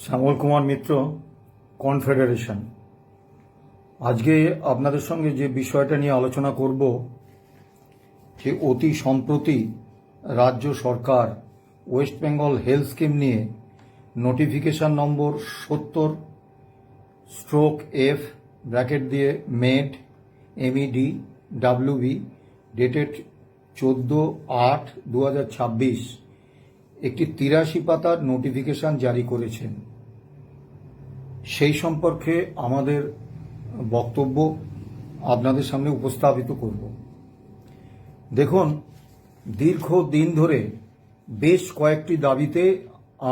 শ্যামল কুমার মিত্র, confederation. আজকে আপনাদের সঙ্গে যে বিষয়টা নিয়ে আলোচনা করব, যে অতি সম্প্রতি রাজ্য সরকার ওয়েস্ট বেঙ্গল হেলথ স্কিম নিয়ে নোটিফিকেশন নম্বর 70/F ব্র্যাকেট দিয়ে মেড MED ডেটেড 14/8/2026 একটি 83 পাতার নোটিফিকেশন জারি করেছেন। সেই সম্পর্কে আমাদের বক্তব্য আপনাদের সামনে উপস্থাপিত করব। দেখুন, দীর্ঘদিন ধরে বেশ কয়েকটি দাবিতে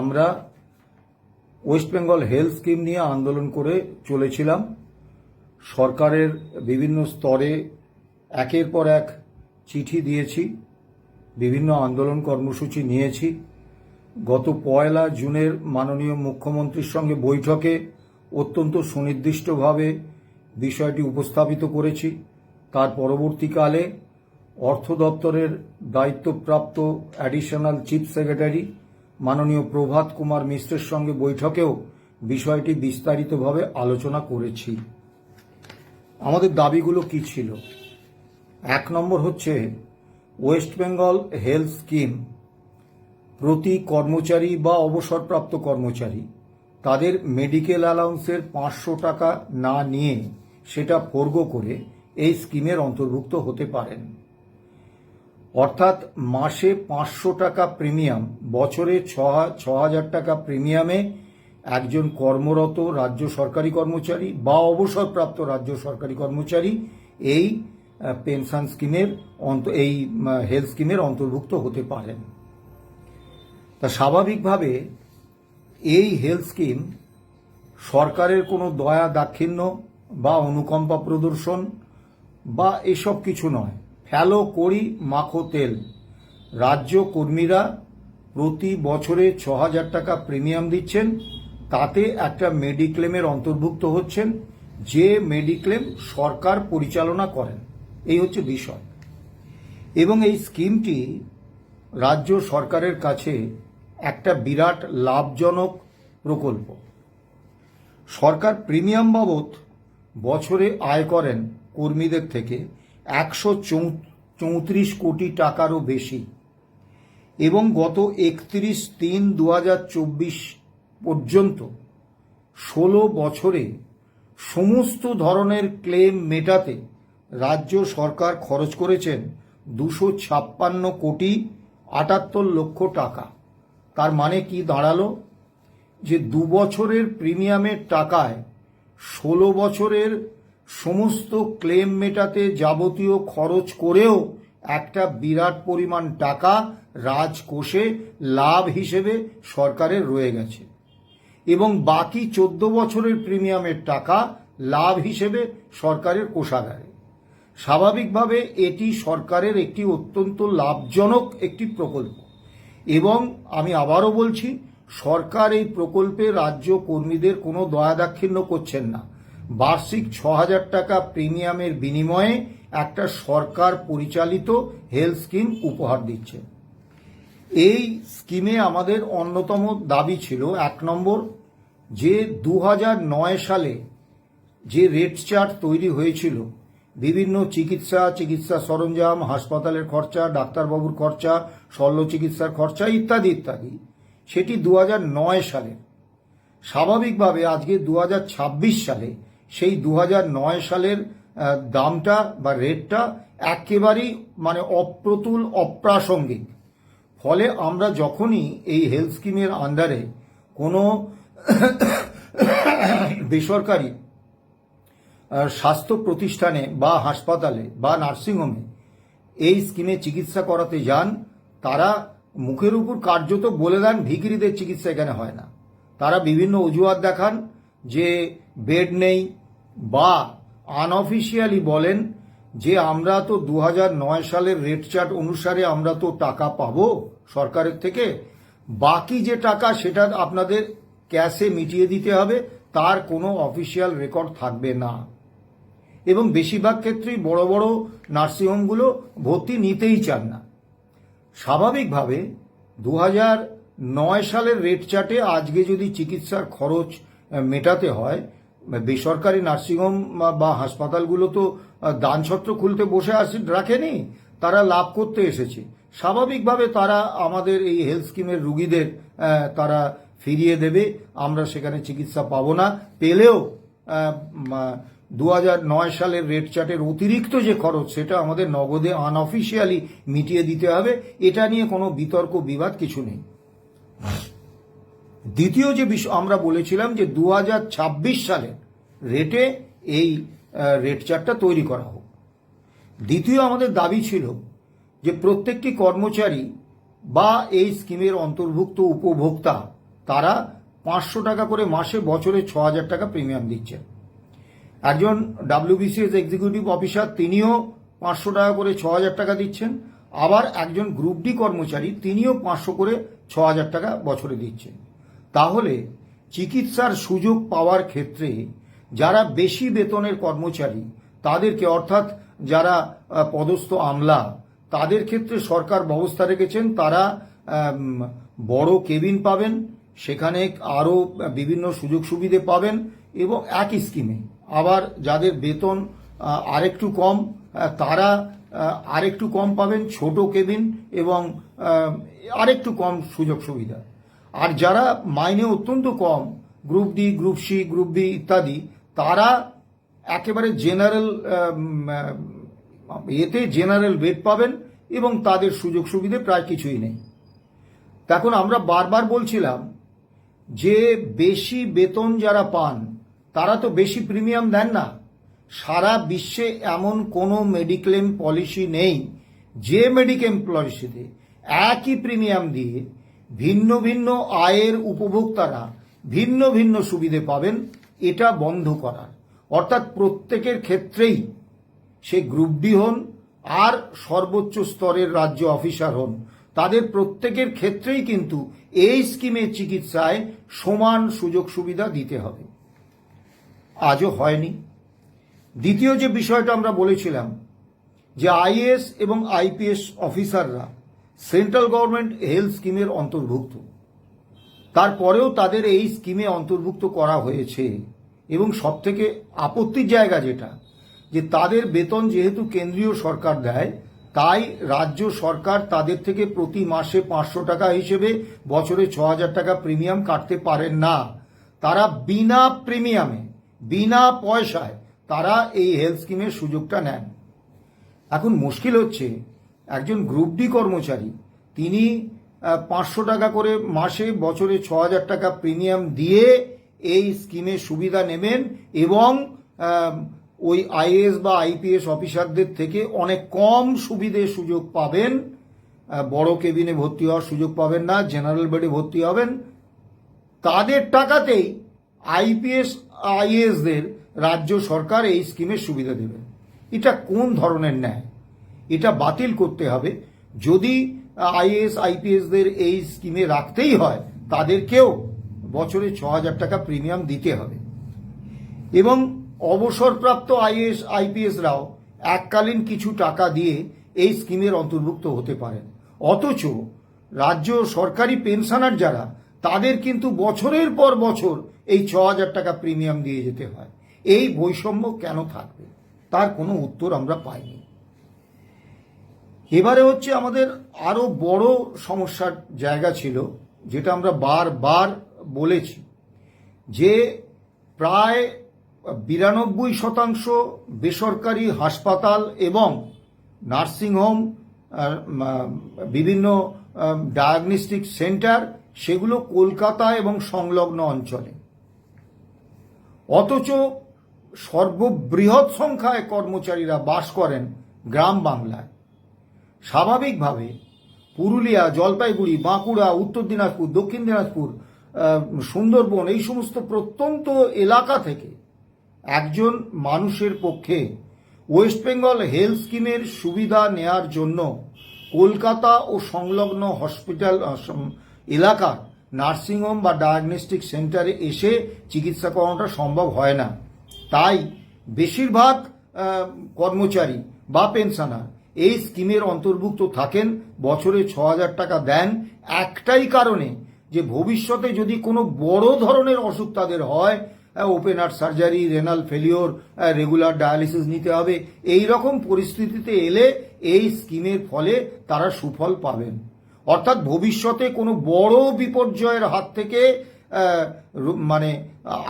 আমরা ওয়েস্ট বেঙ্গল হেলথ স্কিম নিয়ে আন্দোলন করে চলেছিলাম। সরকারের বিভিন্ন স্তরে একের পর এক চিঠি দিয়েছি, বিভিন্ন আন্দোলন কর্মসূচি নিয়েছি। গত 1 জুনের মাননীয় মুখ্যমন্ত্রীর সঙ্গে বৈঠকে অত্যন্ত সুনির্দিষ্টভাবে বিষয়টি উপস্থাপিত করেছি। তার পরবর্তীকালে অর্থ দপ্তরের দায়িত্বপ্রাপ্ত অ্যাডিশনাল চিফ সেক্রেটারি মাননীয় প্রভাত কুমার মিশ্রের সঙ্গে বৈঠকেও বিষয়টি বিস্তারিতভাবে আলোচনা করেছি। আমাদের দাবিগুলো কি ছিল? 1 নম্বর হচ্ছে, ওয়েস্ট বেঙ্গল হেলথ স্কিম প্রতি কর্মচারী বা অবসরপ্রাপ্ত কর্মচারী তাদের মেডিকেল অ্যালাউন্সের 500 টাকা না নিয়ে সেটা ফোরগো করে এই স্কিমের অন্তর্ভুক্ত হতে পারেন। অর্থাৎ মাসে 500 টাকা প্রিমিয়াম, বছরে 6,000 টাকা প্রিমিয়ামে একজন কর্মরত রাজ্য সরকারি কর্মচারী বা অবসরপ্রাপ্ত রাজ্য সরকারি কর্মচারী এই পেনশন স্কিমের এই হেলথ স্কিমের অন্তর্ভুক্ত হতে পারেন। তা স্বাভাবিকভাবে এই হেলথ স্কিম সরকারের কোনো দয়া দাক্ষিণ্য বা অনুকম্পা প্রদর্শন বা এসব কিছু নয়। ফেলো করি মাখো তেল। রাজ্য কর্মীরা প্রতি বছরে 6,000 টাকা প্রিমিয়াম দিচ্ছেন, তাতে একটা মেডিক্লেমের অন্তর্ভুক্ত হচ্ছেন, যে মেডিক্লেম সরকার পরিচালনা করেন। এই হচ্ছে বিষয়। এবং এই স্কিমটি রাজ্য সরকারের কাছে একটা বিরাট লাভজনক প্রকল্প। সরকার প্রিমিয়াম বাবদ বছরে আয় করেন কর্মীদের থেকে 134 কোটি টাকারও বেশি। এবং গত 31/3/2024 পর্যন্ত 16 বছরে সমস্ত ধরনের ক্লেম মেটাতে রাজ্য সরকার খরচ করেছেন 256,78,00,000 টাকা। তার মানে কি দাঁড়ালো? যে 2 বছরের প্রিমিয়ামের টাকায় 16 বছরের সমস্ত ক্লেম মেটাতে যাবতীয় খরচ করেও একটা বিরাট পরিমাণ টাকা রাজকোষে লাভ হিসেবে সরকারের রয়ে গেছে। এবং বাকি 14 বছরের প্রিমিয়ামের টাকা লাভ হিসেবে সরকারের কোষাগারে। স্বাভাবিকভাবে এটি সরকারের একটি অত্যন্ত লাভজনক একটি প্রকল্প। এবং আমি আবারও বলছি, সরকার এই প্রকল্পে রাজ্য কর্মীদের কোনো দয়া দাক্ষিণ্য করছেন না। বার্ষিক 6,000 টাকা প্রিমিয়ামের বিনিময়ে একটা সরকার পরিচালিত হেলথ স্কিম উপহার দিচ্ছে। এই স্কিমে আমাদের অন্যতম দাবি ছিল, 1 নম্বর, যে 2009 সালে যে রেট চার্ট তৈরি হয়েছিল, বিভিন্ন চিকিৎসা সরঞ্জাম, হাসপাতালের খরচা, ডাক্তারবাবুর খরচা, শল্য চিকিৎসার খরচা ইত্যাদি ইত্যাদি, সেটি 2009 সালে। স্বাভাবিকভাবে আজকে 2026 সালে সেই 2009 সালের দামটা বা রেটটা একেবারেই অপ্রতুল, অপ্রাসঙ্গিক। ফলে আমরা যখনই এই হেলথ স্কিমের আন্ডারে কোনো বেসরকারি স্বাস্থ্য প্রতিষ্ঠানে বা হাসপাতালে বা নার্সিংহোমে এই স্কিমে চিকিৎসা করাতে যান, তারা মুখের উপর কার্যত বলে দেন ভিখিরিদের চিকিৎসা এখানে হয় না। তারা বিভিন্ন অজুহাত দেখান যে বেড নেই, বা আনঅফিসিয়ালি বলেন যে আমরা তো 2009 সালের রেট চার্ট অনুসারে আমরা তো টাকা পাবো সরকারের থেকে, বাকি যে টাকা সেটা আপনাদের ক্যাশে মিটিয়ে দিতে হবে, তার কোনো অফিসিয়াল রেকর্ড থাকবে না। এবং বেশিরভাগ ক্ষেত্রেই বড় বড় নার্সিংহোমগুলো ভর্তি নিতেই চান না। স্বাভাবিকভাবে সালের রেট চার্টে আজকে যদি চিকিৎসার খরচ মেটাতে হয়, বেসরকারি নার্সিংহোম বা হাসপাতালগুলো তো দানছত্র খুলতে বসে রাখেনি, তারা লাভ করতে এসেছে। স্বাভাবিকভাবে তারা আমাদের এই হেলথ স্কিমের রুগীদের তারা ফিরিয়ে দেবে, আমরা সেখানে চিকিৎসা পাবো না। পেলেও 2009 সালের রেট চার্টের অতিরিক্ত যে খরচ সেটা আমাদের নগদে আনঅফিসিয়ালি মিটিয়ে দিতে হবে। এটা নিয়ে কোনো বিতর্ক বিবাদ কিছু নেই। দ্বিতীয় যে বিষয় আমরা বলেছিলাম যে 2026 সালের রেটে এই রেট চার্টটা তৈরি করা হোক। দ্বিতীয় আমাদের দাবি ছিল যে প্রত্যেকটি কর্মচারী বা এই স্কিমের অন্তর্ভুক্ত উপভোক্তা তারা 500 টাকা করে মাসে বছরে 6000 টাকা প্রিমিয়াম দিচ্ছেন। একজন WBCS এক্সিকিউটিভ অফিসার তিনিও 500 টাকা করে 6000 টাকা দিচ্ছেন। আবার একজন গ্রুপ ডি কর্মচারী তিনিও 500 করে 6000 টাকা বছরে দিচ্ছেন। তাহলে চিকিৎসার সুযোগ পাওয়ার ক্ষেত্রে যারা বেশি বেতনের কর্মচারী তাদেরকে, অর্থাৎ যারা পদস্থ আমলা, তাদের ক্ষেত্রে সরকার ব্যবস্থা রেখেছেন, তারা বড় কেবিন পাবেন, সেখানে আরও বিভিন্ন সুযোগ সুবিধে পাবেন এবং একই স্কিমে। আবার যাদের বেতন আরেকটু কম তারা আরেকটু কম পাবেন, ছোট কেবিন এবং আরেকটু কম সুযোগ সুবিধা। আর যারা মাইনে অত্যন্ত কম, group D, group C, group B ইত্যাদি, তারা একেবারে জেনারেল বেড পাবেন এবং তাদের সুযোগ সুবিধে প্রায় কিছুই নেই। এখন আমরা বারবার বলছিলাম যে বেশি বেতন যারা পান তারা তো বেশি প্রিমিয়াম দেন না। সারা বিশ্বে এমন কোনো মেডিক্লেম পলিসি নেই যে মেডিক্লেম পলিসিতে একই প্রিমিয়াম দিয়ে ভিন্ন ভিন্ন আয়ের উপভোক্তারা ভিন্ন ভিন্ন সুবিধে পাবেন। এটা বন্ধ করার, অর্থাৎ প্রত্যেকের ক্ষেত্রেই, সে গ্রুপ ডি হন আর সর্বোচ্চ স্তরের রাজ্য অফিসার হন, তাদের প্রত্যেকের ক্ষেত্রেই কিন্তু এই স্কিমের চিকিৎসায় সমান সুযোগ সুবিধা দিতে হবে। আজও হয়নি। দ্বিতীয় যে বিষয়টা আমরা বলেছিলাম যে আইএএস এবং আইপিএস অফিসাররা সেন্ট্রাল গভর্নমেন্ট হেলথ স্কিমের অন্তর্ভুক্ত, তারপরেও তাদের এই স্কিমে অন্তর্ভুক্ত করা হয়েছে এবং সবথেকে আপত্তির জায়গা যেটা, যে তাদের বেতন যেহেতু কেন্দ্রীয় সরকার দেয়, তাই রাজ্য সরকার তাদের থেকে প্রতি মাসে 500 টাকা হিসেবে বছরে 6000 টাকা প্রিমিয়াম কাটতে পারেন না। তারা বিনা প্রিমিয়ামে, বিনা পয়সায় তারা এই হেলথ স্কিমের সুযোগটা নেন। এখন মুশকিল হচ্ছে, একজন গ্রুপ ডি কর্মচারী তিনি 500 টাকা করে মাসে বছরে 6000 টাকা প্রিমিয়াম দিয়ে এই স্কিমের সুবিধা নেবেন এবং ওই আইএএস বা আইপিএস অফিসারদের থেকে অনেক কম সুযোগ পাবেন। বড় কেবিনে ভর্তি হওয়ার সুযোগ পাবেন না, জেনারেল বেডে ভর্তি হবেন। তাদের টাকাতেই আইপিএস আইএএসদের রাজ্য সরকার এই স্কিমের সুবিধা দেবেন। এটা কোন ধরনের ন্যায়? এটা বাতিল করতে হবে। যদি আইএএস আইপিএসদের এই স্কিমে রাখতেই হয়, তাদেরকেও বছরে 6000 টাকা প্রিমিয়াম দিতে হবে এবং অবসরপ্রাপ্ত আইএএস আইপিএসরাও এককালীন কিছু টাকা দিয়ে এই স্কিমের অন্তর্ভুক্ত হতে পারেন। অথচ রাজ্য সরকারি পেনশনার যারা, তাদের কিন্তু বছরের পর বছর এই 6000 টাকা প্রিমিয়াম দিয়ে যেতে হয়। এই বৈষম্য কেন থাকবে? তার কোনো উত্তর আমরা পাইনি। এবারে হচ্ছে আমাদের আরো বড় সমস্যার জায়গা ছিল, যেটা আমরা বারবার বলেছি, যে প্রায় 92% বেসরকারি হাসপাতাল এবং নার্সিংহোম, বিভিন্ন ডায়াগনস্টিক সেন্টার, সেগুলো কলকাতা এবং সংলগ্ন অঞ্চলে। অথচ সর্ববৃহৎ সংখ্যায় কর্মচারীরা বাস করেন গ্রাম বাংলায়। স্বাভাবিকভাবে পুরুলিয়া, জলপাইগুড়ি, বাঁকুড়া, উত্তর দিনাজপুর, দক্ষিণ দিনাজপুর, সুন্দরবন, এই সমস্ত প্রত্যন্ত এলাকা থেকে একজন মানুষের পক্ষে ওয়েস্ট বেঙ্গল হেলথ স্কিমের সুবিধা নেয়ার জন্য কলকাতা ও সংলগ্ন হসপিটাল এলাকার নার্সিংহোম বা ডায়াগনস্টিক সেন্টারে এসে চিকিৎসা করানোটা সম্ভব হয় না। তাই বেশিরভাগ কর্মচারী বা পেনশনার এই স্কিমের অন্তর্ভুক্ত থাকেন, বছরে 6000 টাকা দেন একটাই কারণে, যে ভবিষ্যতে যদি কোনো বড় ধরনের অসুখ তাদের হয়, open heart surgery, renal failure, regular dialysis নিতে হবে, এই রকম পরিস্থিতিতে এলে এই স্কিমের ফলে তারা সুফল পাবেন। অর্থাৎ ভবিষ্যতে কোনো বড় বিপর্যয়ের হাত থেকে মানে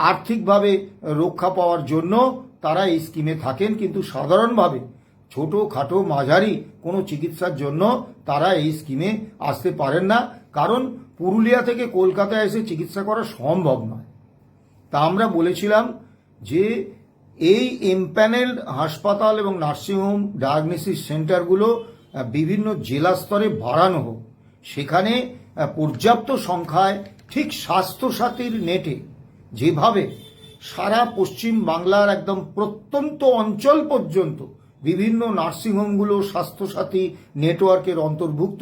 আর্থিকভাবে রক্ষা পাওয়ার জন্য তারা এই স্কিমে থাকেন, কিন্তু সাধারণভাবে ছোটো খাটো মাঝারি কোনো চিকিৎসার জন্য তারা এই স্কিমে আসতে পারেন না, কারণ পুরুলিয়া থেকে কলকাতায় এসে চিকিৎসা করা সম্ভব নয়। তা আমরা বলেছিলাম যে এই এমপ্যানেলড হাসপাতাল এবং নার্সিংহোম ডায়াগনোসিস সেন্টারগুলো বিভিন্ন জেলা স্তরে বাড়ানো হোক, সেখানে পর্যাপ্ত সংখ্যায় ঠিক স্বাস্থ্যসাথীর নেটে যেভাবে সারা পশ্চিম বাংলার একদম প্রত্যন্ত অঞ্চল পর্যন্ত বিভিন্ন নার্সিংহোমগুলো স্বাস্থ্যসাথী নেটওয়ার্কের অন্তর্ভুক্ত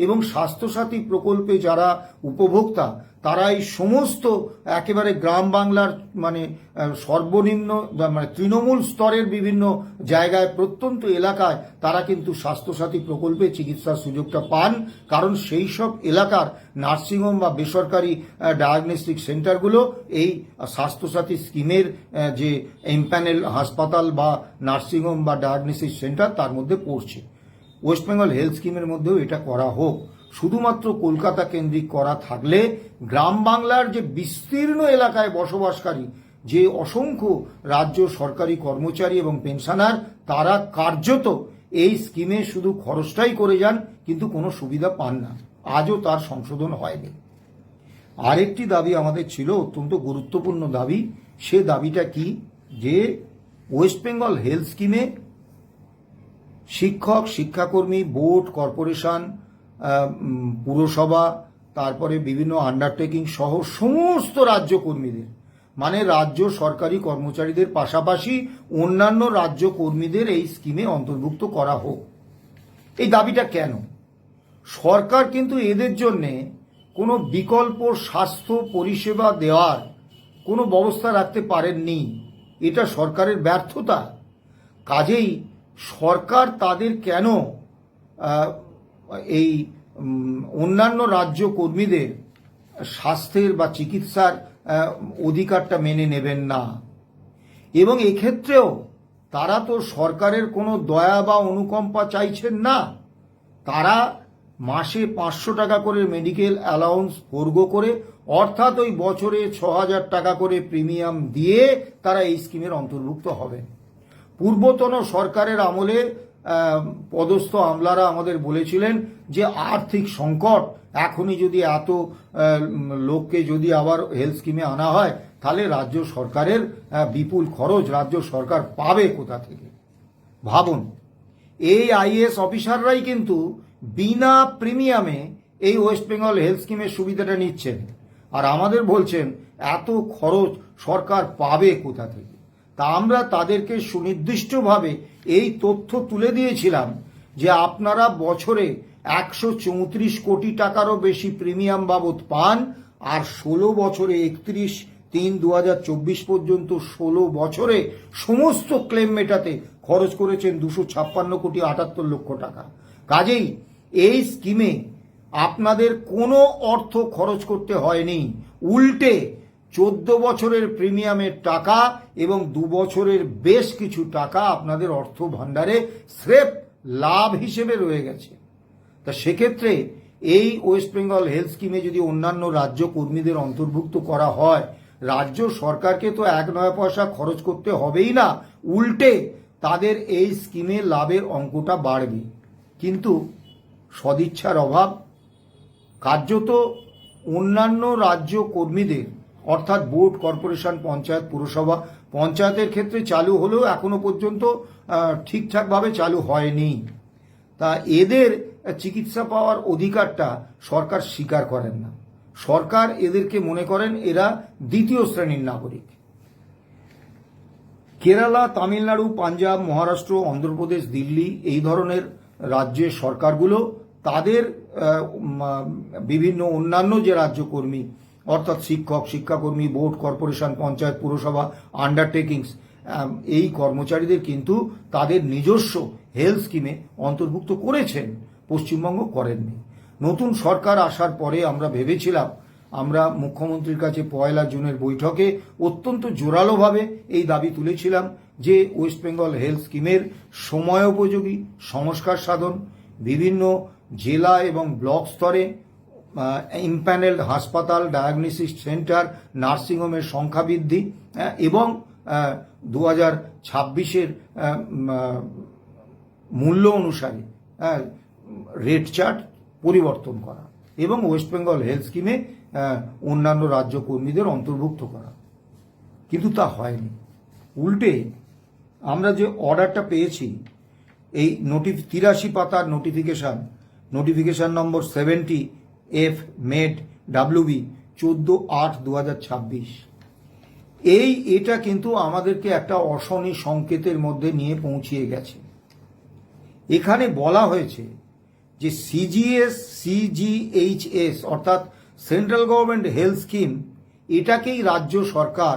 এবং স্বাস্থ্যসাথী প্রকল্পে যারা উপভোক্তা তারা এই সমস্ত একেবারে গ্রাম বাংলার মানে সর্বনিম্ন মানে তৃণমূল স্তরের বিভিন্ন জায়গায় প্রত্যন্ত এলাকায় তারা কিন্তু স্বাস্থ্যসাথী প্রকল্পে চিকিৎসার সুযোগটা পান, কারণ সেই সব এলাকার নার্সিংহোম বা বেসরকারি ডায়াগনস্টিক সেন্টারগুলো এই স্বাস্থ্যসাথী স্কিমের যে এমপ্যানেল হাসপাতাল বা নার্সিংহোম বা ডায়াগনস্টিক সেন্টার তার মধ্যে পড়ছে। ওয়েস্ট বেঙ্গল হেলথ স্কিমের মধ্যেও এটা করা হোক। শুধুমাত্র কলকাতা কেন্দ্রিক করা থাকলে গ্রাম বাংলার যে বিস্তীর্ণ এলাকায় বসবাসকারী যে অসংখ্য রাজ্য সরকারি কর্মচারী এবং পেনশনার তারা কার্যত এই স্কিমে শুধু খরচটাই করে যান, কিন্তু কোনো সুবিধা পান না। আজও তার সংশোধন হয়নি। আরেকটি দাবি আমাদের ছিল, অত্যন্ত গুরুত্বপূর্ণ দাবি। সে দাবিটা কি, যে ওয়েস্ট বেঙ্গল হেলথ স্কিমে শিক্ষক, শিক্ষাকর্মী, বোর্ড, কর্পোরেশন, পুরসভা, তারপরে বিভিন্ন আন্ডারটেকিং সহ সমস্ত রাজ্য কর্মীদের মানে রাজ্য সরকারি কর্মচারীদের পাশাপাশি অন্যান্য রাজ্য কর্মীদের এই স্কিমে অন্তর্ভুক্ত করা হোক। এই দাবিটা কেন? সরকার কিন্তু এদের জন্যে কোনো বিকল্প স্বাস্থ্য পরিষেবা দেওয়ার কোনো ব্যবস্থা রাখতে পারেননি। এটা সরকারের ব্যর্থতা। কাজেই সরকার তাদের কেন এই অন্যান্য রাজ্য কর্মীদের স্বাস্থ্যের বা চিকিৎসার অধিকারটা মেনে নেবেন না? এবং এক্ষেত্রেও তারা তো সরকারের কোনো দয়া বা অনুকম্পা চাইছেন না। তারা মাসে 500 টাকা করে মেডিকেল অ্যালাউন্স ফোরগো করে, অর্থাৎ ওই বছরে 6000 টাকা করে প্রিমিয়াম দিয়ে তারা এই স্কিমের অন্তর্ভুক্ত হবেন। পূর্বতন সরকারের আমলে পদস্থ আমলারা আমাদের বলেছিলেন যে আর্থিক সংকট, এখনই যদি এত লোককে যদি আবার হেলথ স্কিমে আনা হয় তাহলে রাজ্য সরকারের বিপুল খরচ রাজ্য সরকার পাবে কোথা থেকে? ভাবুন, এই আইএএস অফিসাররাই কিন্তু বিনা প্রিমিয়ামে এই ওয়েস্ট বেঙ্গল হেলথ স্কিমের সুবিধাটা নিচ্ছেন, আর আমাদের বলছেন এত খরচ সরকার পাবে কোথা থেকে? তা আমরা তাদেরকে সুনির্দিষ্টভাবে এই তথ্য তুলে দিয়েছিলাম যে আপনারা বছরে 134 কোটি টাকারও বেশি প্রিমিয়াম বাবদ পান, আর 16 বছরে 31/3/2024 পর্যন্ত 16 বছরে সমস্ত ক্লেম মেটাতে খরচ করেছেন 256 কোটি 78 লক্ষ টাকা। কাজেই এই স্কিমে আপনাদের কোনো অর্থ খরচ করতে হয়নি, উল্টে 14 বছরের প্রিমিয়ামের টাকা এবং 2 বছরের বেশ কিছু টাকা আপনাদের অর্থ ভাণ্ডারে স্রেফ লাভ হিসেবে রয়ে গেছে। তা সেক্ষেত্রে এই ওয়েস্ট বেঙ্গল হেলথ স্কিমে যদি অন্যান্য রাজ্য কর্মীদের অন্তর্ভুক্ত করা হয়, রাজ্য সরকারকে তো 1 নয়া পয়সা খরচ করতে হবেই না, উল্টে তাদের এই স্কিমে লাভের অঙ্কটা বাড়বে। কিন্তু সদিচ্ছার অভাব, কার্যত অন্যান্য রাজ্য কর্মীদের অর্থাৎ বোর্ড, কর্পোরেশন, পঞ্চায়েত, পুরসভা, পঞ্চায়েতের ক্ষেত্রে চালু হলেও এখনো পর্যন্ত ঠিকঠাকভাবে চালু হয়নি। তা এদের চিকিৎসা পাওয়ার অধিকারটা সরকার স্বীকার করেন না। সরকার এদেরকে মনে করেন এরা দ্বিতীয় শ্রেণীর নাগরিক। কেরালা, তামিলনাড়ু, পাঞ্জাব, মহারাষ্ট্র, অন্ধ্রপ্রদেশ, দিল্লি এই ধরনের রাজ্যের সরকারগুলো তাদের বিভিন্ন অন্যান্য যে রাজ্যকর্মী অর্থাৎ শিক্ষক, শিক্ষাকর্মী, বোর্ড, কর্পোরেশন, পঞ্চায়েত, পুরসভা, আন্ডারটেকিংস এই কর্মচারীদের কিন্তু তাদের নিজস্ব হেলথ স্কিমে অন্তর্ভুক্ত করেছেন, পশ্চিমবঙ্গ করেননি। নতুন সরকার আসার পরে আমরা ভেবেছিলাম আমরা মুখ্যমন্ত্রীর কাছে 1 জুনের বৈঠকে অত্যন্ত জোরালোভাবে এই দাবি তুলেছিলাম যে ওয়েস্ট বেঙ্গল হেলথ স্কিমের সময়োপযোগী সংস্কার সাধন, বিভিন্ন জেলা এবং ব্লক স্তরে ইম্প্যানেলড হাসপাতাল, ডায়াগনোসিস সেন্টার, নার্সিংহোমের সংখ্যা বৃদ্ধি এবং 2026-এর মূল্য অনুসারে রেট চার্ট পরিবর্তন করা এবং ওয়েস্ট বেঙ্গল হেলথ স্কিমে অন্যান্য রাজ্য কর্মীদের অন্তর্ভুক্ত করা। কিন্তু তা হয়নি। উল্টে আমরা যে অর্ডারটা পেয়েছি, এই 83 পাতার নোটিফিকেশন নম্বর 70 F মেড WB 14/8/2026, এটা কিন্তু আমাদেরকে একটা অশনি সংকেতের মধ্যে নিয়ে পৌঁছিয়ে গেছে। এখানে বলা হয়েছে যে CGHS অর্থাৎ সেন্ট্রাল গভর্নমেন্ট হেলথ স্কিম, এটাকেই রাজ্য সরকার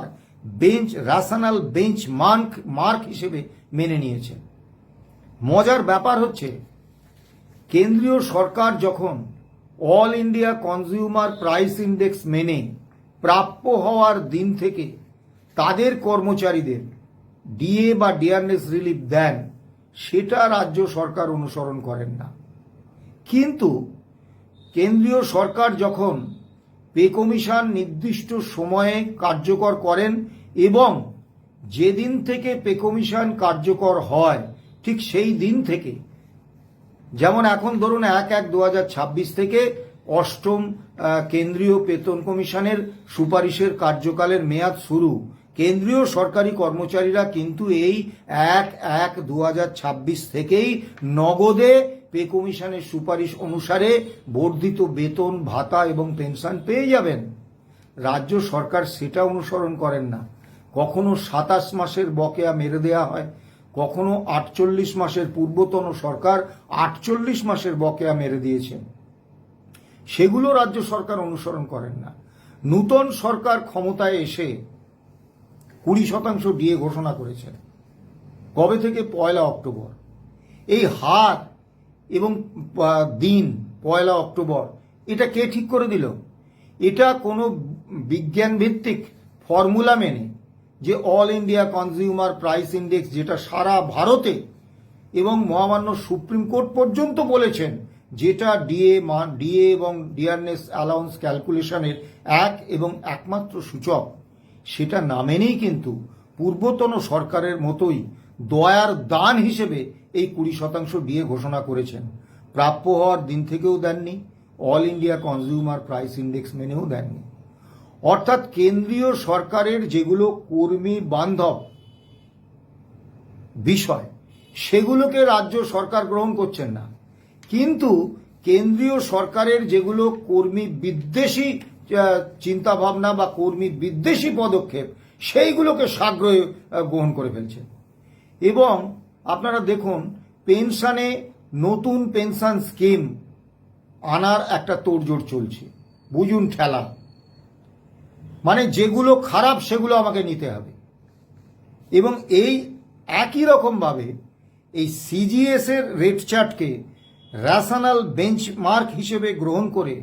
ন্যাশনাল বেঞ্চ মার্ক হিসেবে মেনে নিয়েছে। মজার ব্যাপার হচ্ছে, কেন্দ্রীয় সরকার যখন all India Consumer Price index মেনে প্রাপ্য হওয়ার দিন থেকে তাদের কর্মচারীদের ডিএ বা ডিয়ারনেস রিলিফ দেন, সেটা রাজ্য সরকার অনুসরণ করেন না। কিন্তু কেন্দ্রীয় সরকার যখন পে কমিশন নির্দিষ্ট সময়ে কার্যকর করেন এবং যেদিন থেকে পে কমিশন কার্যকর হয় ঠিক সেই দিন থেকে, যেমন এখন ধরুন 1/1/2026 থেকে 8ম কেন্দ্রীয় বেতন কমিশনের সুপারিশের কার্যকালের মেয়াদ শুরু, কেন্দ্রীয় সরকারি কর্মচারীরা কিন্তু এই 1/1/2026 থেকেই নগদে পে কমিশনের সুপারিশ অনুসারে বর্ধিত বেতন, ভাতা এবং পেনশন পেয়ে যাবেন। রাজ্য সরকার সেটা অনুসরণ করেন না। কখনো 27 মাসের বকেয়া মেরে দেয়া হয়, কখনো 48 মাসের, পূর্বতন সরকার 48 মাসের বকেয়া মেরে দিয়েছেন, সেগুলো রাজ্য সরকার অনুসরণ করেন না। নূতন সরকার ক্ষমতায় এসে 20% ডিএ ঘোষণা করেছেন। কবে থেকে? 1 অক্টোবর। এই হার এবং দিন 1 অক্টোবর, এটা কে ঠিক করে দিল? এটা কোনো বিজ্ঞান ভিত্তিক ফর্মুলা মেনে যে all India Consumer Price index, যেটা সারা ভারতে এবং মহামান্য সুপ্রিম কোর্ট পর্যন্ত বলেছেন যেটা ডিএ এবং ডিয়ারনেস অ্যালাউন্স ক্যালকুলেশনের এক এবং একমাত্র সূচক, সেটা না মেনেই কিন্তু পূর্বতন সরকারের মতোই দয়ার দান হিসেবে এই 20% ডিএ ঘোষণা করেছেন। প্রাপ্য হওয়ার দিন থেকেও দেননি, All India Consumer Price Index মেনেও দেননি। অর্থাৎ কেন্দ্রীয় সরকারের যেগুলো কর্মী বান্ধব বিষয়, সেগুলোকে রাজ্য সরকার গ্রহণ করছেন না, কিন্তু কেন্দ্রীয় সরকারের যেগুলো কর্মী বিদ্বেষী চিন্তাভাবনা বা কর্মী বিদ্বেষী পদক্ষেপ, সেইগুলোকে সাগ্রহে গ্রহণ করে ফেলছেন। এবং আপনারা দেখুন, পেনশনে নতুন পেনশন স্কিম আনার একটা তোড়জোড় চলছে। বুঝুন ঠেলা, মানে যেগুলো খারাপ সেগুলো আমাকে নিতে হবে। এবং এই একই রকমভাবে এই সিজিএস এর রেট চার্টকে ন্যাশনাল বেঞ্চমার্ক হিসেবে গ্রহণ করে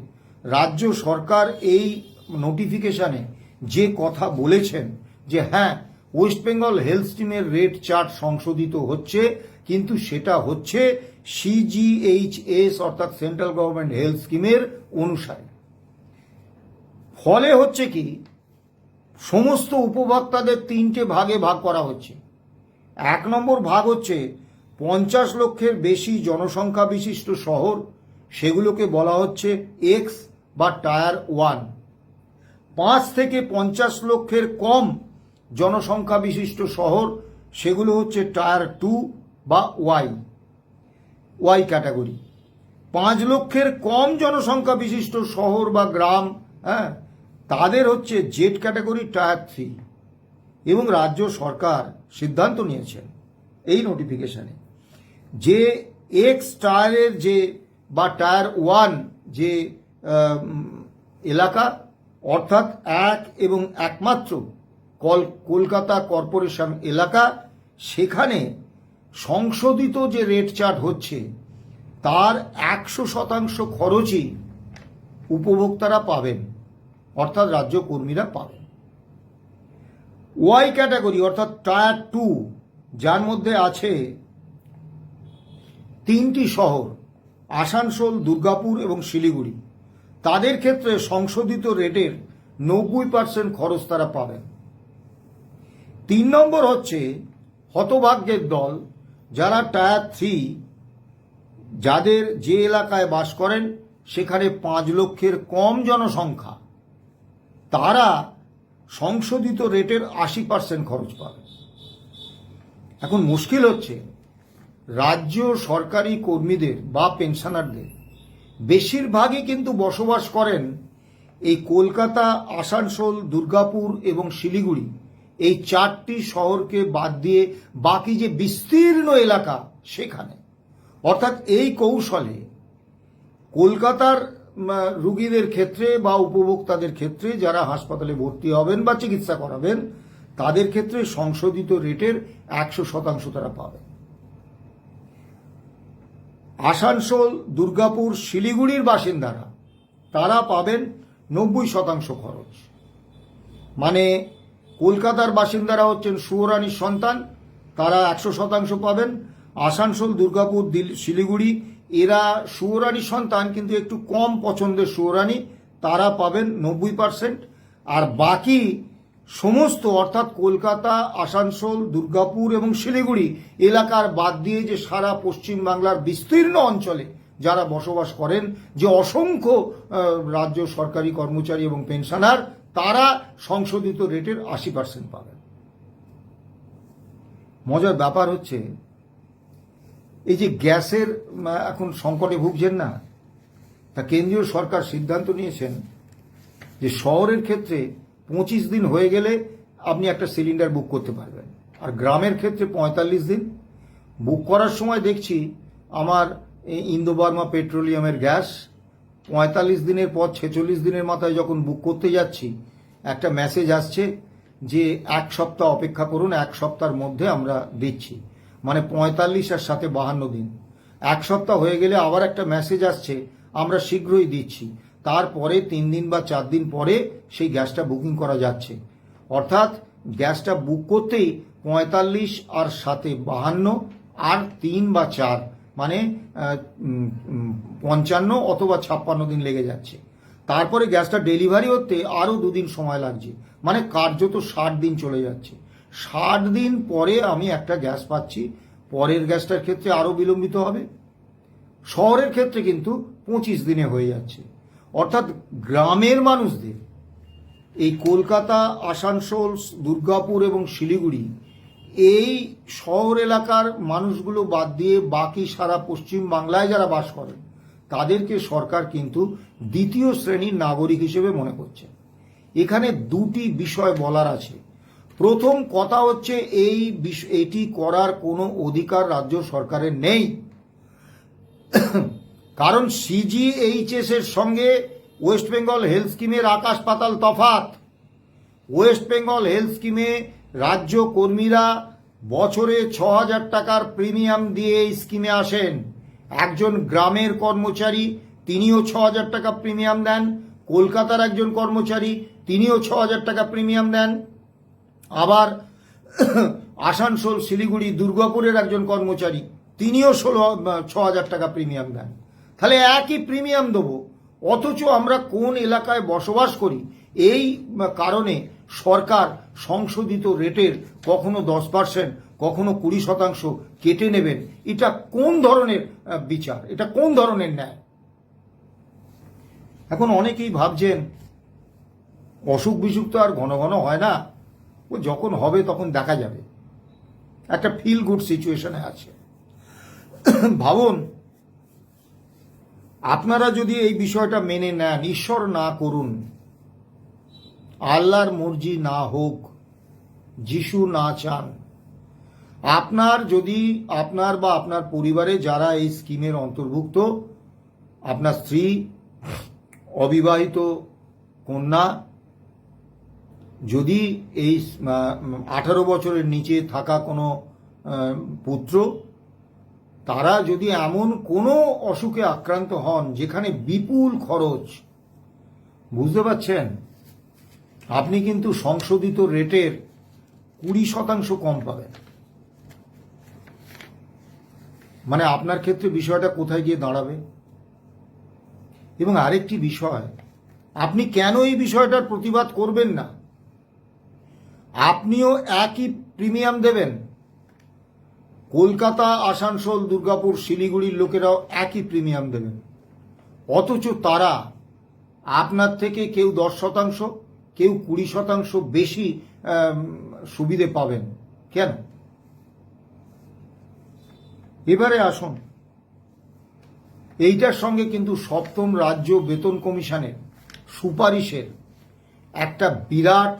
রাজ্য সরকার এই নোটিফিকেশনে যে কথা বলেছেন যে হ্যাঁ, ওয়েস্ট বেঙ্গল হেলথ স্কিমের রেট চার্ট সংশোধিত হচ্ছে, কিন্তু সেটা হচ্ছে CGHS অর্থাৎ সেন্ট্রাল গভর্নমেন্ট হেলথ স্কিমের অনুসারে। ফলে হচ্ছে কি, সমস্ত উপভোক্তাদের 3টে ভাগে ভাগ করা হচ্ছে। 1 নম্বর ভাগ হচ্ছে 50 লক্ষের বেশি জনসংখ্যা বিশিষ্ট শহর, সেগুলোকে বলা হচ্ছে এক্স বা টায়ার 1। 5 থেকে 50 লক্ষের কম জনসংখ্যা বিশিষ্ট শহর, সেগুলো হচ্ছে টায়ার 2 বা ওয়াই ক্যাটাগরি। 5 লক্ষের কম জনসংখ্যা বিশিষ্ট শহর বা গ্রাম, তাদের হচ্ছে জেড ক্যাটাগরি, টায়ার 3। এবং রাজ্য সরকার সিদ্ধান্ত নিয়েছেন এই নোটিফিকেশনে যে এক্স টায়ারের যে বা টায়ার 1 যে এলাকা, অর্থাৎ এক এবং একমাত্র কলকাতা কর্পোরেশন এলাকা, সেখানে সংশোধিত যে রেট চার্ট হচ্ছে তার 100% খরচই উপভোক্তারা পাবেন। অর্থাৎ রাজ্য কর্মীরা পাবেন। ওয়াই ক্যাটাগরি অর্থাৎ টায়ার 2, যার মধ্যে আছে 3টি শহর আসানসোল, দুর্গাপুর এবং শিলিগুড়ি, তাদের ক্ষেত্রে সংশোধিত রেটের 90% খরচ তারা পাবেন। 3 নম্বর হচ্ছে হতভাগ্যের দল, যারা টায়ার 3, যাদের যে এলাকায় বাস করেন সেখানে 5 লক্ষের কম জনসংখ্যা, তারা সংশোধিত রেটের 80% খরচ পাবে। এখন মুশকিল হচ্ছে রাজ্য সরকারি কর্মীদের বা পেনশনারদের বেশিরভাগই কিন্তু বসবাস করেন এই কলকাতা, আসানসোল, দুর্গাপুর এবং শিলিগুড়ি, এই 4টি শহরকে বাদ দিয়ে বাকি যে বিস্তীর্ণ এলাকা সেখানে। অর্থাৎ এই কৌশলে কলকাতার রুগীদের ক্ষেত্রে বা উপভোক্তাদের ক্ষেত্রে যারা হাসপাতালে ভর্তি হবেন বা চিকিৎসা করাবেন, তাদের ক্ষেত্রে সংশোধিত রেটের 100% তারা পাবেন। আসানসোল, দুর্গাপুর, শিলিগুড়ির বাসিন্দারা তারা পাবেন 90% খরচ। মানে কলকাতার বাসিন্দারা হচ্ছেন সুয়োরানির সন্তান, তারা 100% পাবেন। আসানসোল, দুর্গাপুর, শিলিগুড়ি এরা সুয়োরানির সন্তান কিন্তু একটু কম পছন্দের সুয়োরানি, তারা পাবেন 90%। আর বাকি সমস্ত অর্থাৎ কলকাতা, আসানসোল, দুর্গাপুর এবং শিলিগুড়ি এলাকার বাদ দিয়ে যে সারা পশ্চিমবাংলার বিস্তীর্ণ অঞ্চলে যারা বসবাস করেন, যে অসংখ্য রাজ্য সরকারি কর্মচারী এবং পেনশনার, তারা সংশোধিত রেটের 80% পাবেন। মজার ব্যাপার হচ্ছে এই যে গ্যাসের এখন সংকটে ভুগছেন না, তা কেন্দ্রীয় সরকার সিদ্ধান্ত নিয়েছেন যে শহরের ক্ষেত্রে 25 দিন হয়ে গেলে আপনি একটা সিলিন্ডার বুক করতে পারবেন, আর গ্রামের ক্ষেত্রে 45 দিন। বুক করার সময় দেখছি আমার ইন্দো বার্মা পেট্রোলিয়ামের গ্যাস 45 দিনের পর 46 দিনের মাথায় যখন বুক করতে যাচ্ছি, একটা মেসেজ আসছে যে 1 সপ্তাহ অপেক্ষা করুন, 1 সপ্তাহের মধ্যে আমরা দিচ্ছি। মানে 45 আর 7 52 দিন। 1 সপ্তাহ হয়ে গেলে আবার একটা মেসেজ আসছে আমরা শীঘ্রই দিচ্ছি। তারপরে 3 দিন বা 4 দিন পরে সেই গ্যাসটা বুকিং করা যাচ্ছে। অর্থাৎ গ্যাসটা বুক করতেই 45 আর 7 52 আর 3 বা 4 মানে 55 অথবা 56 দিন লেগে যাচ্ছে। তারপরে গ্যাসটা ডেলিভারি হতে আরও 2 দিন সময় লাগছে, মানে কার্যত 60 দিন চলে যাচ্ছে। 60 দিন পরে আমি একটা গ্যাস পাচ্ছি, পরের গ্যাসটার ক্ষেত্রে আরও বিলম্বিত হবে। শহরের ক্ষেত্রে কিন্তু 25 দিনে হয়ে যাচ্ছে। অর্থাৎ গ্রামের মানুষদের এই কলকাতা, আসানসোল, দুর্গাপুর এবং শিলিগুড়ি এই শহর এলাকার মানুষগুলো বাদ দিয়ে বাকি সারা পশ্চিম বাংলায় যারা বাস করেন, তাদেরকে সরকার কিন্তু দ্বিতীয় শ্রেণীর নাগরিক হিসেবে মনে করছে। এখানে 2টি বিষয় বলার আছে। প্রথম কথা হচ্ছে এটি করার কোনো অধিকার রাজ্য সরকারের নেই, কারণ সিজিএইচএস এর সঙ্গে ওয়েস্ট বেঙ্গল হেলথ স্কিমের আকাশ পাতাল তফাৎ। ওয়েস্ট বেঙ্গল হেলথ স্কিমে রাজ্য কর্মীরা বছরে 6,000 টাকার প্রিমিয়াম দিয়ে এই স্কিমে আসেন। একজন গ্রামের কর্মচারী তিনিও 6,000 টাকা প্রিমিয়াম দেন, কলকাতার একজন কর্মচারী তিনিও 6,000 টাকা প্রিমিয়াম দেন, আবার আসানসোল, শিলিগুড়ি, দুর্গাপুরের একজন কর্মচারী তিনিও 6,000 টাকা প্রিমিয়াম দেন। তাহলে একই প্রিমিয়াম দেবো, অথচ আমরা কোন এলাকায় বসবাস করি এই কারণে সরকার সংশোধিত রেটের কখনো 10%, কখনো 20% কেটে নেবেন। এটা কোন ধরনের বিচার, এটা কোন ধরনের ন্যায়? এখন অনেকেই ভাবছেন অসুখ বিসুখ তো আর ঘন ঘন হয় না, ও যখন হবে তখন দেখা যাবে। একটা ফিল গুড সিচুয়েশনে আছে। ভাবুন, আপনারা যদি এই বিষয়টা মেনে নেন, ঈশ্বর না করুন, আল্লাহর মর্জি না হোক, যিশু না চান, আপনার যদি আপনার বা আপনার পরিবারে যারা এই স্কিমের অন্তর্ভুক্ত, আপনার স্ত্রী, অবিবাহিত কন্যা, যদি এই 18 বছরের নিচে থাকা কোনো পুত্র, তারা যদি এমন কোনো অসুখে আক্রান্ত হন যেখানে বিপুল খরচ, বুঝতে পারছেন, আপনি কিন্তু সংশোধিত রেটের 20% কম পাবেন। মানে আপনার ক্ষেত্রে বিষয়টা কোথায় গিয়ে দাঁড়াবে? এবং আরেকটি বিষয়, আপনি কেন এই বিষয়টার প্রতিবাদ করবেন না? আপনিও একই প্রিমিয়াম দেবেন, কলকাতা, আসানসোল, দুর্গাপুর, শিলিগুড়ির লোকেরাও একই প্রিমিয়াম দেবেন, অথচ তারা আপনার থেকে কেউ 10%, কেউ 20% বেশি সুবিধে পাবেন কেন? এবারে আসুন, এইটার সঙ্গে কিন্তু সপ্তম রাজ্য বেতন কমিশনের সুপারিশের একটা বিরাট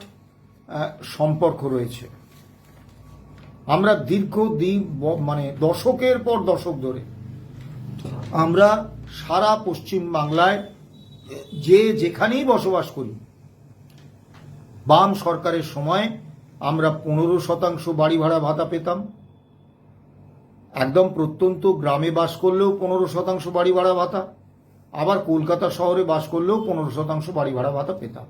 সম্পর্ক রয়েছে। আমরা দশকের পর দশক ধরে আমরা সারা পশ্চিম বাংলায় যেখানেই বসবাস করি, বাম সরকারের সময় আমরা 15% বাড়ি ভাড়া ভাতা পেতাম। একদম প্রত্যন্ত গ্রামে বাস করলেও 15% বাড়ি ভাড়া ভাতা, আবার কলকাতা শহরে বাস করলেও 15% বাড়ি ভাড়া ভাতা পেতাম।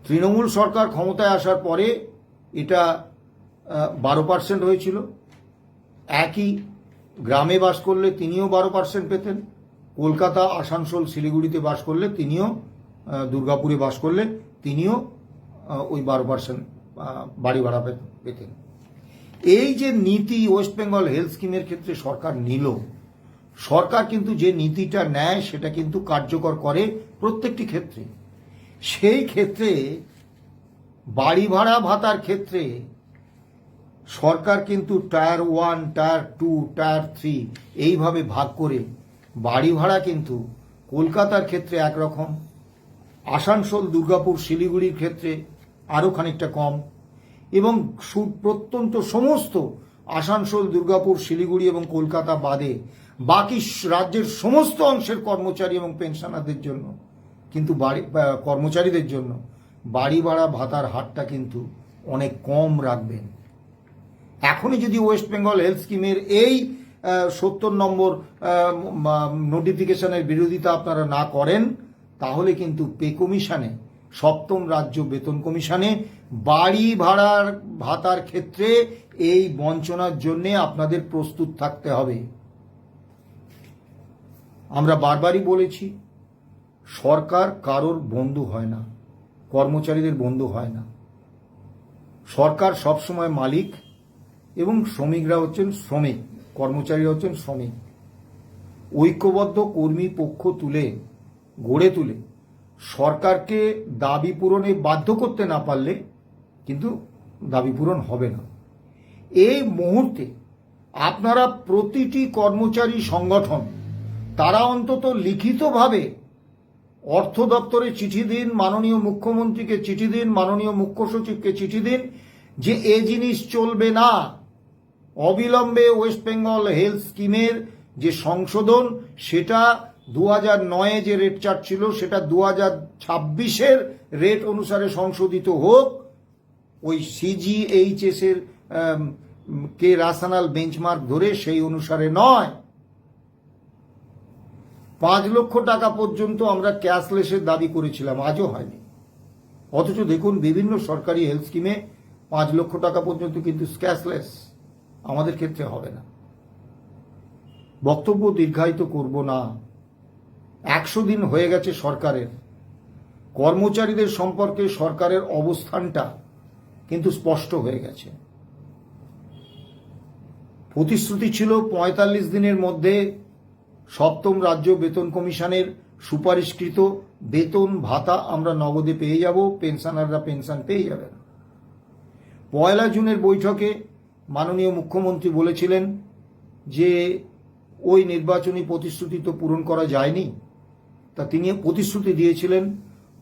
তৃণমূল সরকার ক্ষমতায় আসার পরে এটা 12% হয়েছিল। একই গ্রামে বাস করলে তিনিও 12% পেতেন, কলকাতা, আসানসোল, শিলিগুড়িতে বাস করলে তিনিও, দুর্গাপুরে বাস করলে তিনিও ওই 12% বাড়ি ভাড়া পেতেন। এই যে নীতি ওয়েস্ট বেঙ্গল হেলথ স্কিমের ক্ষেত্রে সরকার নিল, সরকার কিন্তু যে নীতিটা নেয় সেটা কিন্তু কার্যকর করে প্রত্যেকটি ক্ষেত্রে। সেই ক্ষেত্রে বাড়ি ভাড়া ভাতার ক্ষেত্রে সরকার কিন্তু টায়ার 1, টায়ার 2, টায়ার 3 এইভাবে ভাগ করে বাড়ি ভাড়া কিন্তু কলকাতার ক্ষেত্রে একরকম, আসানসোল, দুর্গাপুর, শিলিগুড়ির ক্ষেত্রে আরও খানিকটা কম, এবং প্রত্যন্ত সমস্ত আসানসোল, দুর্গাপুর, শিলিগুড়ি এবং কলকাতা বাদে বাকি রাজ্যের সমস্ত অংশের কর্মচারী এবং পেনশনারদের জন্য কিন্তু কর্মচারীদের জন্য বাড়ি ভাড়া ভাতার হারটা কিন্তু অনেক কম রাখবেন। এখনই যদি ওয়েস্ট বেঙ্গল হেলথ স্কিমের এই 70 নম্বর নোটিফিকেশনের বিরোধিতা আপনারা না করেন, তাহলে কিন্তু পে কমিশনে, সপ্তম রাজ্য বেতন কমিশনে বাড়ি ভাড়ার ভাতার ক্ষেত্রে এই বঞ্চনার জন্য আপনাদের প্রস্তুত থাকতে হবে। আমরা বারবারই বলেছি, সরকার কারোর বন্ধু হয় না, কর্মচারীদের বন্ধু হয় না। সরকার সবসময় মালিক এবং শ্রমিকরা হচ্ছেন শ্রমিক, কর্মচারীরা হচ্ছেন শ্রমিক। ঐক্যবদ্ধ কর্মী পক্ষ গড়ে তুলে সরকারকে দাবি পূরণে বাধ্য করতে না পারলে কিন্তু দাবি পূরণ হবে না। এই মুহূর্তে আপনারা প্রতিটি কর্মচারী সংগঠন তারা অন্তত লিখিতভাবে অর্থ দপ্তরে চিঠি দিন, মাননীয় মুখ্যমন্ত্রীকে চিঠি দিন, মাননীয় মুখ্য সচিবকে চিঠি দিন যে এ জিনিস চলবে না। অবিলম্বে ওয়েস্ট বেঙ্গল হেলথ স্কিমের যে সংশোধন, সেটা 2009-এ যে রেট চার্ট ছিল সেটা 2026-এর রেট অনুসারে সংশোধিত হোক। ওই CGHS এর কে ন্যাশনাল বেঞ্চমার্ক ধরে সেই অনুসারে নয়। 5 লক্ষ টাকা পর্যন্ত আমরা ক্যাশলেসের দাবি করেছিলাম, আজও হয়নি। অথচ দেখুন বিভিন্ন সরকারি হেলথ স্কিমে 5 লক্ষ টাকা পর্যন্ত কিন্তু ক্যাশলেস, আমাদের ক্ষেত্রে হবে না। বক্তব্য দীর্ঘায়িত করব না। 100 দিন হয়ে গেছে সরকারের, কর্মচারীদের সম্পর্কে সরকারের অবস্থানটা কিন্তু স্পষ্ট হয়ে গেছে। প্রতিশ্রুতি ছিল 45 দিনের মধ্যে সপ্তম রাজ্য বেতন কমিশনের সুপারিশকৃত বেতন ভাতা আমরা নগদে পেয়ে যাব, পেনশনাররা পেনশন পেয়ে যাবেন। 1 জুনের বৈঠকে মাননীয় মুখ্যমন্ত্রী বলেছিলেন যে ওই নির্বাচনী প্রতিশ্রুতি তো পূরণ করা যায়নি, তা তিনি প্রতিশ্রুতি দিয়েছিলেন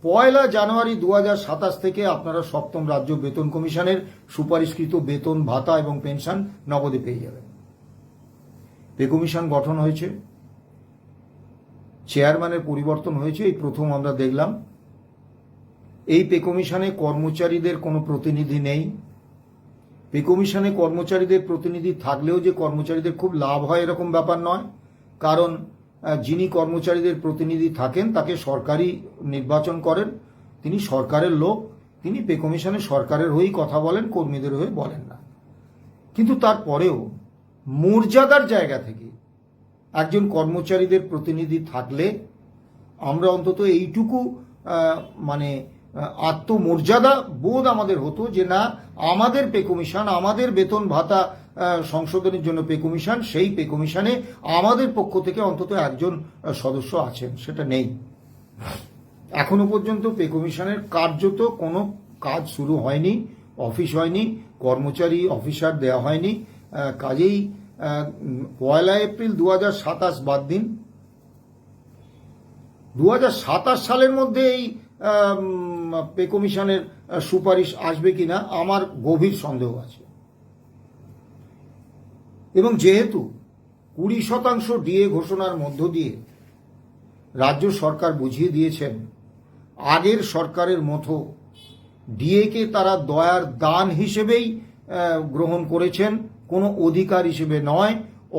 1 জানুয়ারি 2027 থেকে আপনারা সপ্তম রাজ্য বেতন কমিশনের সুপারিশকৃত বেতন ভাতা এবং পেনশন নগদে পেয়ে যাবেন। পে কমিশন গঠন হয়েছে, চেয়ারম্যানের পরিবর্তন হয়েছে, এই প্রথম আমরা দেখলাম। এই পে কমিশনে কর্মচারীদের কোনো প্রতিনিধি নেই। পে কমিশনে কর্মচারীদের প্রতিনিধি থাকলেও যে কর্মচারীদের খুব লাভ হয় এরকম ব্যাপার নয়, কারণ যিনি কর্মচারীদের প্রতিনিধি থাকেন তাকে সরকারি নির্বাচন করেন, তিনি সরকারের লোক, তিনি পে কমিশনে সরকারের হয়েই কথা বলেন, কর্মীদের হয়ে বলেন না। কিন্তু তারপরেও মর্যাদার জায়গা থেকে একজন কর্মচারীদের প্রতিনিধি থাকলে আমরা অন্তত এইটুকু মানে আত্মমর্যাদা বোধ আমাদের হতো যে না, আমাদের পে কমিশন, আমাদের বেতন ভাতা সংশোধনের জন্য পে কমিশন, সেই পে কমিশনে আমাদের পক্ষ থেকে অন্তত একজন সদস্য আছেন। সেটা নেই। এখনো পর্যন্ত পে কমিশনের কার্যত কোনো কাজ শুরু হয়নি, অফিস হয়নি, কর্মচারী অফিসার দেওয়া হয়নি। কাজেই 1 এপ্রিল 2027 বাদ দিন, 2027 সালের মধ্যে এই পে কমিশনের সুপারিশ আসবে কিনা আমার গভীর সন্দেহ আছে। এবং যেহেতু 20% ডিএ ঘোষণার মধ্য দিয়ে রাজ্য সরকার বুঝিয়ে দিয়েছেন আগের সরকারের মতো ডিএকে তারা দয়ার দান হিসেবেই গ্রহণ করেছেন, কোনো অধিকার হিসেবে নয়,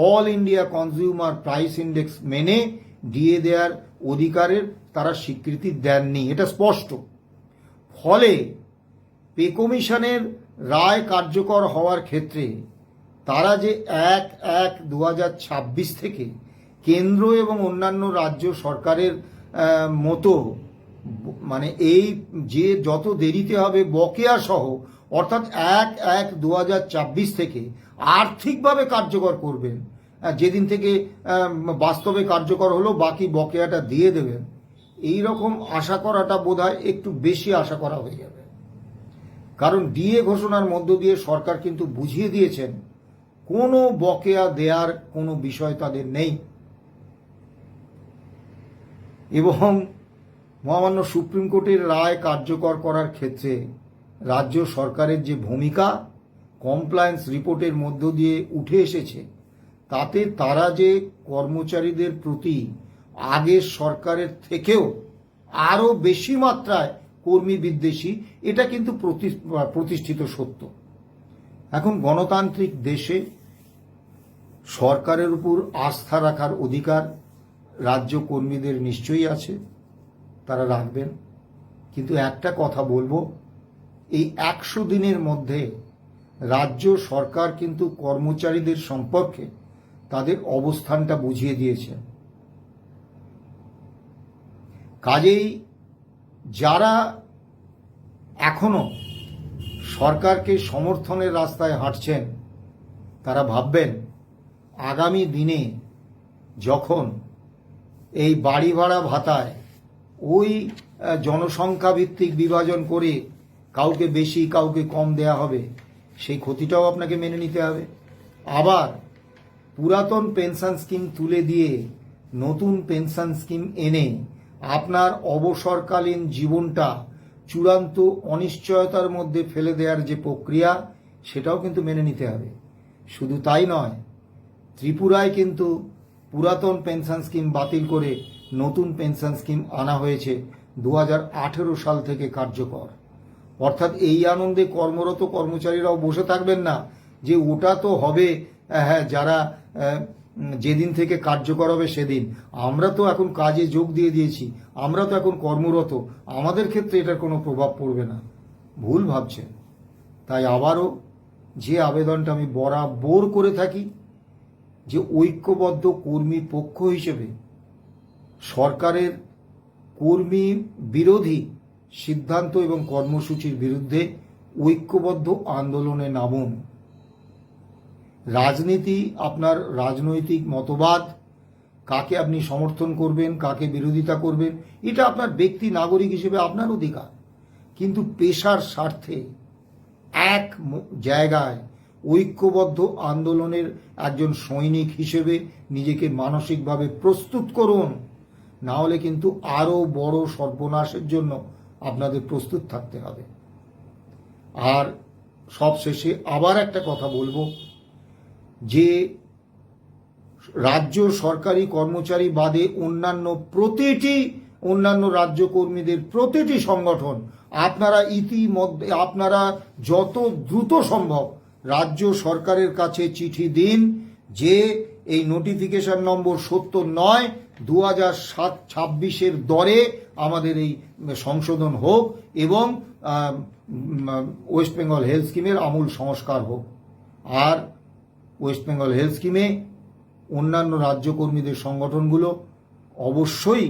all India Consumer Price index মেনে ডিএ দেওয়ার অধিকারের তারা স্বীকৃতি দেননি, এটা স্পষ্ট। ফলে পে কমিশনের রায় কার্যকর হওয়ার ক্ষেত্রে তারা যে 1/1/2026 থেকে কেন্দ্র এবং অন্যান্য রাজ্য সরকারের মতো মানে এই যে যত দেরিতে হবে বকেয়া সহ, অর্থাৎ 1/1/2026 থেকে আর্থিকভাবে কার্যকর করবেন, যেদিন থেকে বাস্তবে কার্যকর হলো বাকি বকেয়াটা দিয়ে দেবেন, এই রকম আশা করাটা বোধহয় একটু বেশি আশা করা হয়ে যাবে। কারণ ডিএ ঘোষণার মধ্য দিয়ে সরকার কিন্তু বুঝিয়ে দিয়েছেন কোনো বকেয়া দেওয়ার কোনো বিষয় তাদের নেই। এবং মহামান্য সুপ্রিম কোর্টের রায় কার্যকর করার ক্ষেত্রে রাজ্য সরকারের যে ভূমিকা কমপ্লায়েন্স রিপোর্টের মধ্য দিয়ে উঠে এসেছে, তাতে তারা যে কর্মচারীদের প্রতি আগের সরকারের থেকেও আরও বেশি মাত্রায় কর্মী বিদ্বেষী, এটা কিন্তু প্রতিষ্ঠিত সত্য। এখন গণতান্ত্রিক দেশে সরকারের উপর আস্থা রাখার অধিকার রাজ্য কর্মীদের নিশ্চয়ই আছে, তারা রাখবেন। কিন্তু একটা কথা বলবো, এই 100 দিনের মধ্যে রাজ্য সরকার কিন্তু কর্মচারীদের সম্পর্কে তাদের অবস্থানটা বুঝিয়ে দিয়েছে। কাজেই যারা এখনো সরকারকে সমর্থনের রাস্তায় হাঁটছেন তারা ভাববেন আগামী দিনে যখন এই বাড়ি ভাড়া ভাতায় ওই জনসংখ্যা ভিত্তিক বিভাজন করে কাউকে বেশি কাউকে কম দেয়া হবে, সেই ক্ষতিটাও আপনাকে মেনে নিতে হবে। আবার পুরাতন পেনশন স্কিম তুলে দিয়ে নতুন পেনশন স্কিম এনে আপনার অবসরকালীন জীবনটা চূড়ান্ত অনিশ্চয়তার মধ্যে ফেলে দেওয়ার যে প্রক্রিয়া, সেটাও কিন্তু মেনে নিতে হবে। শুধু তাই নয়, ত্রিপুরায় কিন্তু পুরাতন পেনশন স্কিম বাতিল করে নতুন পেনশন স্কিম আনা হয়েছে 2018 সাল থেকে কার্যকর। অর্থাৎ এই আনন্দে কর্মরত কর্মচারীরাও বসে থাকবেন না যে ওটা তো হবে, হ্যাঁ, যারা যেদিন থেকে কার্যকর হবে সেদিন, আমরা তো এখন কাজে যোগ দিয়ে দিয়েছি, আমরা তো এখন কর্মরত, আমাদের ক্ষেত্রে এটার কোনো প্রভাব পড়বে না। ভুল ভাবছেন। তাই আবারও যে আবেদনটা আমি বরাবর করে থাকি, যে ঐক্যবদ্ধ কর্মী পক্ষ হিসেবে সরকারের কর্মী বিরোধী সিদ্ধান্ত এবং কর্মসূচির বিরুদ্ধে ঐক্যবদ্ধ আন্দোলনে নামুন। রাজনীতি আপনার রাজনৈতিক মতবাদ, কাকে আপনি সমর্থন করবেন কাকে বিরোধিতা করবেন এটা আপনার ব্যক্তি নাগরিক হিসেবে আপনার অধিকার, কিন্তু পেশার স্বার্থে এক জায়গায় ঐক্যবদ্ধ আন্দোলনের একজন সৈনিক হিসেবে নিজেকে মানসিকভাবে প্রস্তুত করুন, না হলে কিন্তু আরো বড় সর্বনাশের জন্য আপনাদের প্রস্তুত থাকতে হবে। আর সবশেষে আবার একটা কথা বলবো, যে রাজ্য সরকারি কর্মচারী বাদে অন্যান্য রাজ্য কর্মীদের প্রতিটি সংগঠন আপনারা যত দ্রুত সম্ভব রাজ্য সরকারের কাছে চিঠি দিন যে এই নোটিফিকেশন নম্বর 79 2026-এর দরে আমাদের এই সংশোধন হোক এবং ওয়েস্ট বেঙ্গল হেলথ স্কিমের আমূল সংস্কার হোক। আর ওয়েস্ট বেঙ্গল হেলথ স্কিমে অন্যান্য রাজ্য কর্মীদের সংগঠনগুলো অবশ্যই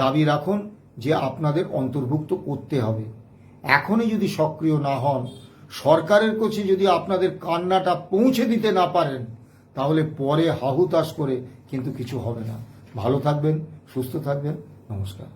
দাবি রাখুন যে আপনাদের অন্তর্ভুক্ত করতে হবে। এখনই যদি সক্রিয় না হন, সরকারের কাছে যদি আপনাদের কান্নাটা পৌঁছে দিতে না পারেন, তাহলে পরে হাহুতাশ করে কিন্তু কিছু হবে না। ভালো থাকবেন, সুস্থ থাকবেন। নমস্কার।